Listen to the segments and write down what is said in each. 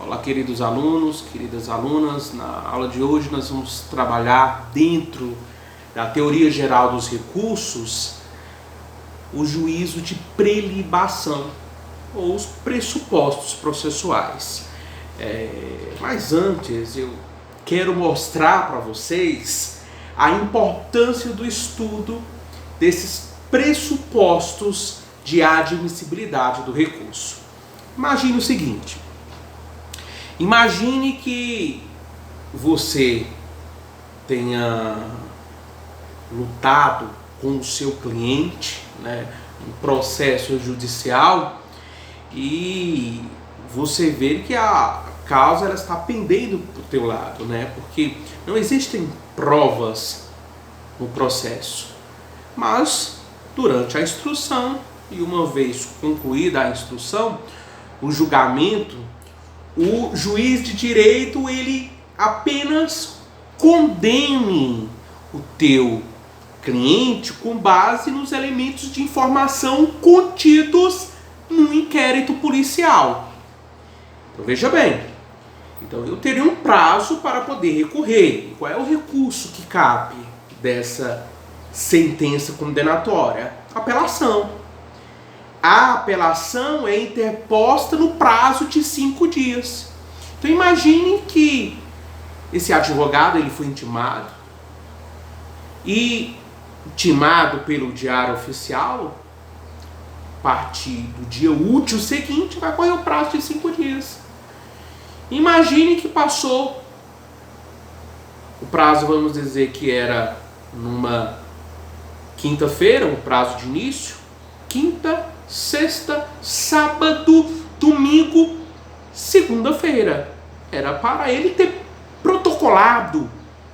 Olá, queridos alunos, queridas alunas. Na aula de hoje nós vamos trabalhar dentro da teoria geral dos recursos o juízo de prelibação ou os pressupostos processuais. Mas antes eu quero mostrar para vocês a importância do estudo desses pressupostos de admissibilidade do recurso. Imagine o seguinte: imagine que você tenha lutado com o seu cliente, um processo judicial, e você vê que a causa ela está pendendo para o teu lado, porque não existem provas no processo. Mas durante a instrução, e uma vez concluída a instrução, o julgamento, o juiz de direito ele apenas condene o teu cliente com base nos elementos de informação contidos no inquérito policial. Então veja bem, então eu teria um prazo para poder recorrer. Qual é o recurso que cabe dessa sentença condenatória? Apelação. A apelação é interposta no prazo de 5 dias. Então imagine que esse advogado ele foi intimado pelo Diário Oficial. A partir do dia útil seguinte vai correr o prazo de 5 dias. Imagine que passou o prazo, vamos dizer que era numa quinta-feira, o prazo de início, quinta, sexta, sábado, domingo, segunda-feira. Era para ele ter protocolado,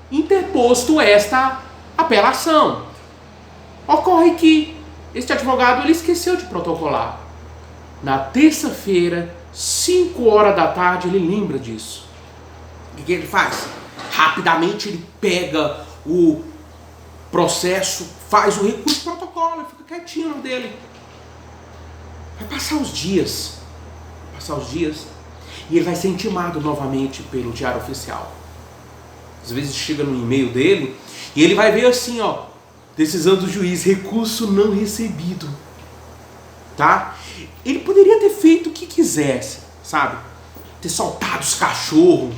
interposto esta apelação. Ocorre que este advogado ele esqueceu de protocolar. Na terça-feira, 5 horas da tarde, ele lembra disso. O que ele faz? Rapidamente ele pega o processo, faz o recurso, protocola, fica quietinho no dele. Vai passar os dias, e ele vai ser intimado novamente pelo Diário Oficial. Às vezes chega no e-mail dele e ele vai ver assim, decisão do juiz, recurso não recebido, tá? Ele poderia ter feito o que quisesse, sabe? Ter soltado os cachorros.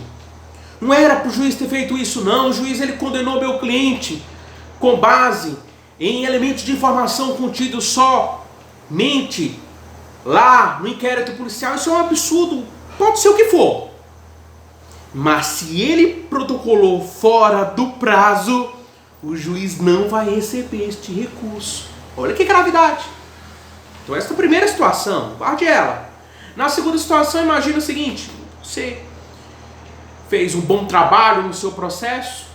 Não era pro juiz ter feito isso, não. O juiz ele condenou meu cliente com base em elementos de informação contidos somente lá no inquérito policial. Isso é um absurdo, pode ser o que for. Mas se ele protocolou fora do prazo, o juiz não vai receber este recurso. Olha que gravidade. Então essa é a primeira situação, guarde ela. Na segunda situação, imagina o seguinte: você fez um bom trabalho no seu processo,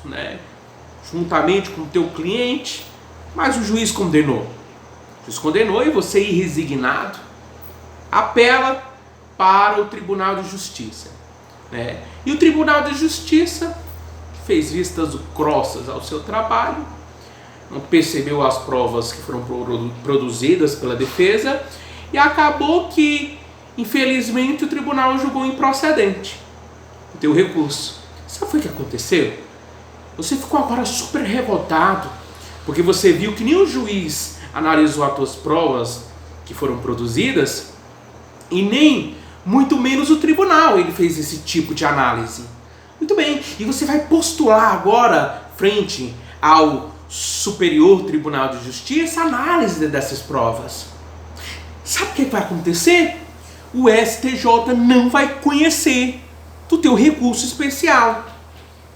juntamente com o teu cliente, mas o juiz condenou. O juiz condenou e você, irresignado, apela para o Tribunal de Justiça. E o Tribunal de Justiça fez vistas grossas ao seu trabalho, não percebeu as provas que foram produzidas pela defesa e acabou que, infelizmente, o tribunal julgou improcedente o teu recurso. Sabe o que foi que aconteceu? Você ficou agora super revoltado, porque você viu que nem o juiz analisou as tuas provas que foram produzidas e nem, muito menos, o tribunal ele fez esse tipo de análise. Muito bem, e você vai postular agora, frente ao Superior Tribunal de Justiça, a análise dessas provas. Sabe o que vai acontecer? O STJ não vai conhecer do teu recurso especial.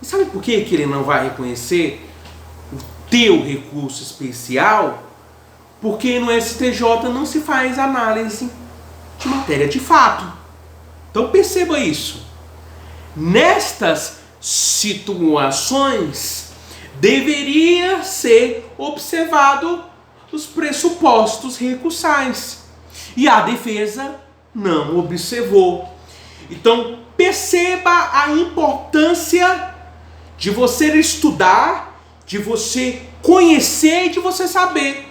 E sabe por que ele não vai reconhecer o teu recurso especial? Porque no STJ não se faz análise de matéria de fato. Então perceba isso. Nestas situações, deveria ser observado os pressupostos recursais. E a defesa não observou. Então, perceba a importância de você estudar, de você conhecer e de você saber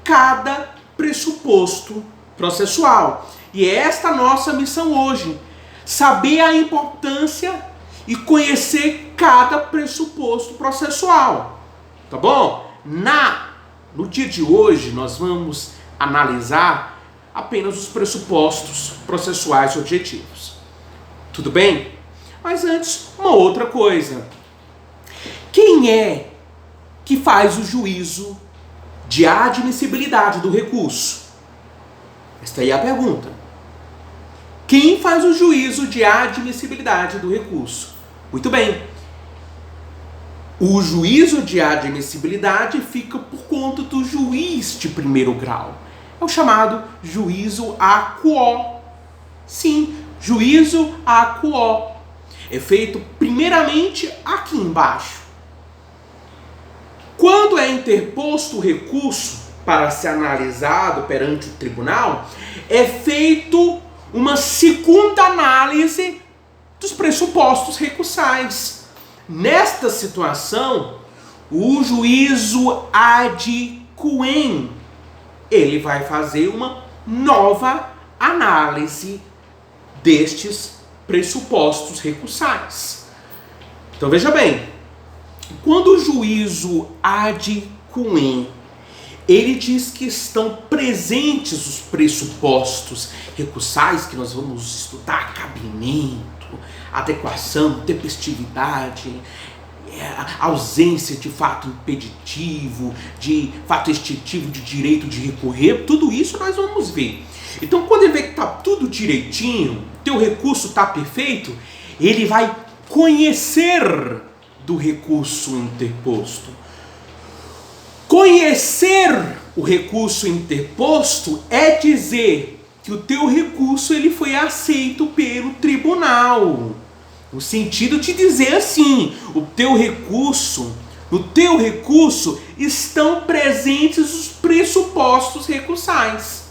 cada pressuposto processual. E é esta a nossa missão hoje. saber a importância e conhecer cada pressuposto processual. Tá bom? No dia de hoje, nós vamos analisar apenas os pressupostos processuais objetivos. Tudo bem? Mas antes, uma outra coisa. Quem é que faz o juízo de admissibilidade do recurso? Esta aí é a pergunta. Quem faz o juízo de admissibilidade do recurso? Muito bem. O juízo de admissibilidade fica por conta do juiz de primeiro grau. É o chamado juízo a quo. Sim, juízo a quo. É feito primeiramente aqui embaixo. Quando é interposto o recurso para ser analisado perante o tribunal, é feito uma segunda análise dos pressupostos recursais. Nesta situação, o juízo ad quem, ele vai fazer uma nova análise destes pressupostos recursais. Então veja bem, quando o juízo ad quem, ele diz que estão presentes os pressupostos recursais que nós vamos estudar: cabimento, adequação, tempestividade, ausência de fato impeditivo, de fato extintivo de direito de recorrer, tudo isso nós vamos ver. Então, quando ele vê que está tudo direitinho, teu recurso está perfeito, ele vai conhecer do recurso interposto. Conhecer o recurso interposto é dizer que o teu recurso ele foi aceito pelo tribunal. No sentido de dizer assim, no teu recurso estão presentes os pressupostos recursais.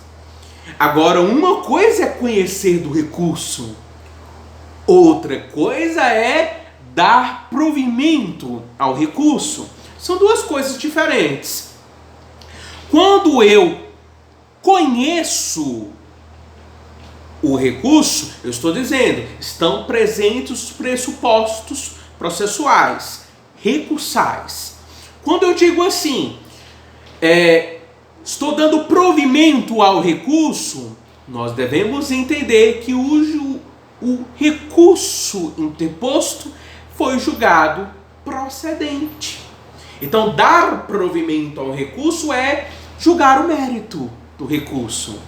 Agora, uma coisa é conhecer do recurso, outra coisa é dar provimento ao recurso. São duas coisas diferentes. Quando eu conheço o recurso, eu estou dizendo, estão presentes os pressupostos processuais, recursais. Quando eu digo assim, estou dando provimento ao recurso, nós devemos entender que o recurso interposto foi julgado procedente. Então, dar provimento ao recurso é julgar o mérito do recurso.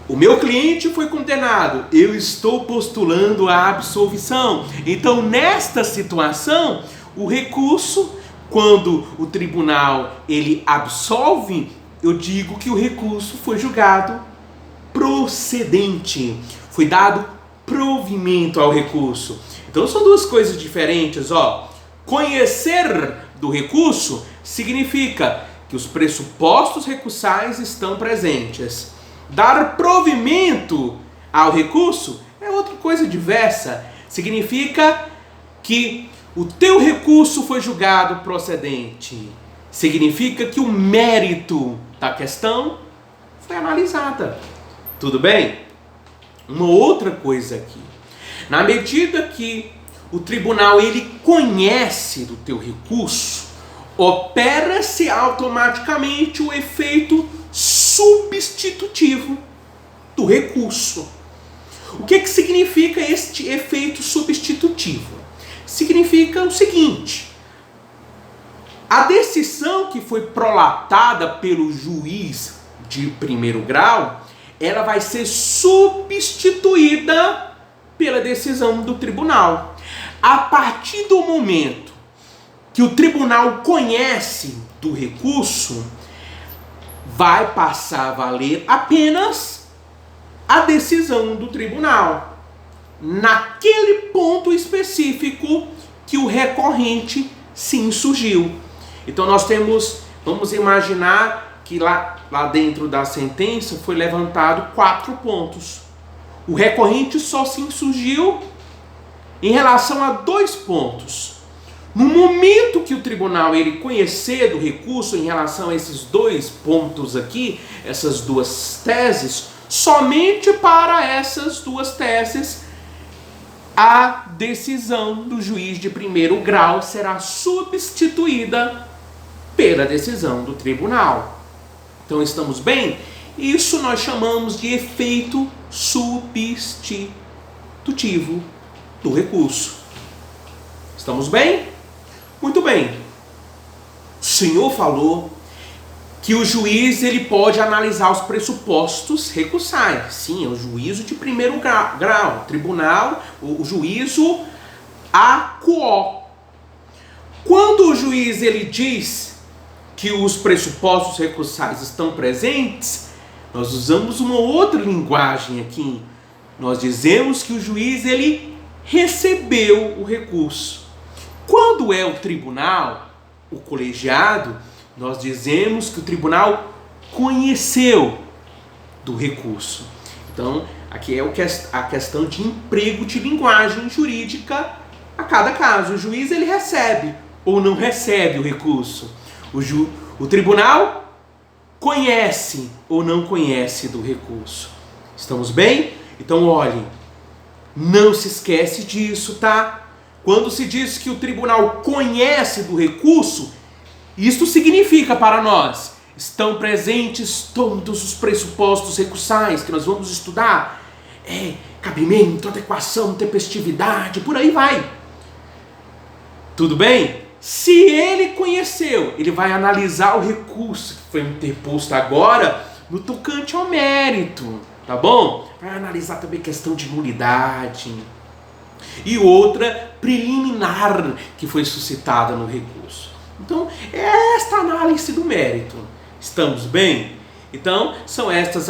O meu cliente foi condenado, eu estou postulando a absolvição. Então, nesta situação, o recurso, quando o tribunal ele absolve, eu digo que o recurso foi julgado procedente. Foi dado provimento ao recurso. Então, são duas coisas diferentes, ó. Conhecer do recurso significa que os pressupostos recursais estão presentes. Dar provimento ao recurso é outra coisa diversa. Significa que o teu recurso foi julgado procedente. Significa que o mérito da questão foi analisada. Tudo bem? Uma outra coisa aqui. Na medida que o tribunal ele conhece do teu recurso, opera-se automaticamente o efeito substitutivo do recurso. O que significa este efeito substitutivo? Significa o seguinte: a decisão que foi prolatada pelo juiz de primeiro grau, ela vai ser substituída pela decisão do tribunal. A partir do momento que o tribunal conhece do recurso, vai passar a valer apenas a decisão do tribunal, naquele ponto específico que o recorrente se insurgiu. Então vamos imaginar que lá dentro da sentença foi levantado 4 pontos. O recorrente só se insurgiu em relação a 2 pontos. No momento que o tribunal ele conhecer do recurso em relação a esses 2 pontos aqui, essas 2 teses, somente para essas 2 teses a decisão do juiz de primeiro grau será substituída pela decisão do tribunal. Então estamos bem? Isso nós chamamos de efeito substitutivo do recurso. Estamos bem? Muito bem. O senhor falou que o juiz ele pode analisar os pressupostos recursais. Sim, é o juízo de primeiro grau, tribunal, o juízo AQO. Quando o juiz ele diz que os pressupostos recursais estão presentes, nós usamos uma outra linguagem aqui. Nós dizemos que o juiz ele recebeu o recurso. Quando é o tribunal, o colegiado, nós dizemos que o tribunal conheceu do recurso. Então, aqui é a questão de emprego de linguagem jurídica a cada caso. O juiz ele recebe ou não recebe o recurso. O tribunal conhece ou não conhece do recurso. Estamos bem? Então, olhem, não se esquece disso, tá? Quando se diz que o tribunal conhece do recurso, isto significa para nós, estão presentes todos os pressupostos recursais que nós vamos estudar. Cabimento, adequação, tempestividade, por aí vai. Tudo bem? Se ele conheceu, ele vai analisar o recurso que foi interposto agora no tocante ao mérito, tá bom? Vai analisar também questão de nulidade e outra preliminar que foi suscitada no recurso. Então, é esta análise do mérito. Estamos bem? Então, são estas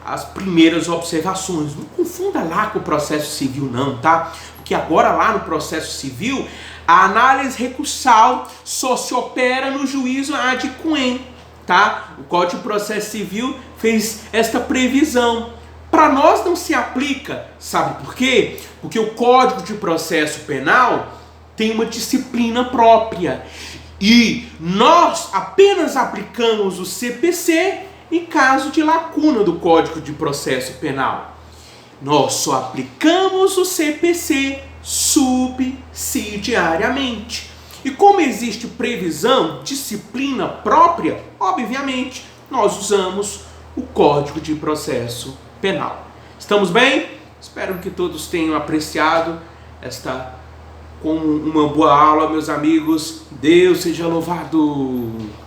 as primeiras observações. Não confunda lá com o processo civil não, tá? Porque agora lá no processo civil, a análise recursal só se opera no juízo ad quem, tá? O Código de Processo Civil fez esta previsão. Para nós não se aplica, sabe por quê? Porque o Código de Processo Penal tem uma disciplina própria. E nós apenas aplicamos o CPC em caso de lacuna do Código de Processo Penal. Nós só aplicamos o CPC subsidiariamente. E como existe previsão, disciplina própria, obviamente, nós usamos o Código de Processo Penal. Estamos bem? Espero que todos tenham apreciado esta como uma boa aula, meus amigos. Deus seja louvado!